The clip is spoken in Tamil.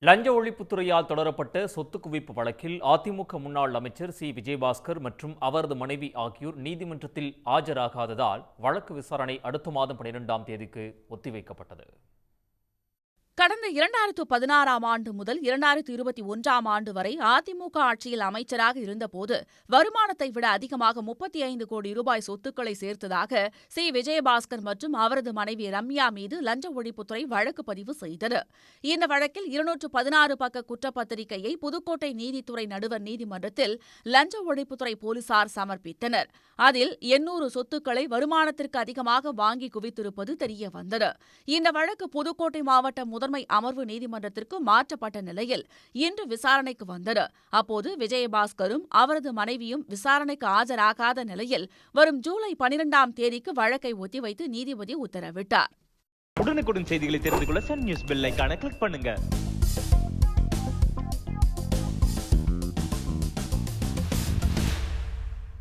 லஞ்ச ஒழிப்புத்துறையால் தொடரப்பட்ட சொத்து குவிப்பு வழக்கில் அதிமுக முன்னாள் அமைச்சர் சி விஜயபாஸ்கர் மற்றும் அவரது மனைவி ஆகியோர் நீதிமன்றத்தில் ஆஜராகாததால் வழக்கு விசாரணை அடுத்த மாதம் 12ஆம் தேதிக்கு ஒத்திவைக்கப்பட்டது. கடந்த 2016ஆம் ஆண்டு முதல் 2021ஆம் ஆண்டு வரை அதிமுக ஆட்சியில் அமைச்சராக இருந்தபோது வருமானத்தை விட அதிகமாக 35 கோடி ரூபாய் சொத்துக்களை சேர்த்ததாக சி விஜயபாஸ்கர் மற்றும் அவரது மனைவி ரம்யா மீது லஞ்ச ஒழிப்புத்துறை வழக்கு பதிவு செய்தது. இந்த வழக்கில் 216 பக்க குற்றப்பத்திரிகையை புதுக்கோட்டை நீதித்துறை நடுவர் நீதிமன்றத்தில் லஞ்ச ஒழிப்புத்துறை போலீசார் சமர்ப்பித்தனர். அதில் 800 சொத்துக்களை வருமானத்திற்கு அதிகமாக வாங்கி குவித்திருப்பது தெரியவந்தது. இந்த வழக்கு புதுக்கோட்டை மாவட்ட முதன்மை அமர்வு நீதிமன்றத்திற்கு மாற்றப்பட்ட நிலையில் இன்று விசாரணைக்கு வந்தது. அப்போது விஜயபாஸ்கரும் அவரது மனைவியும் விசாரணைக்கு ஆஜராகாத நிலையில் வரும் ஜூலை 12ஆம் தேதிக்கு வழக்கை ஒத்திவைத்து நீதிபதி உத்தரவிட்டார். உடனுக்குடன் செய்திகளை தெரிந்து கொள்ள சன் நியூஸ் பெல் ஐகானை கிளிக் பண்ணுங்க.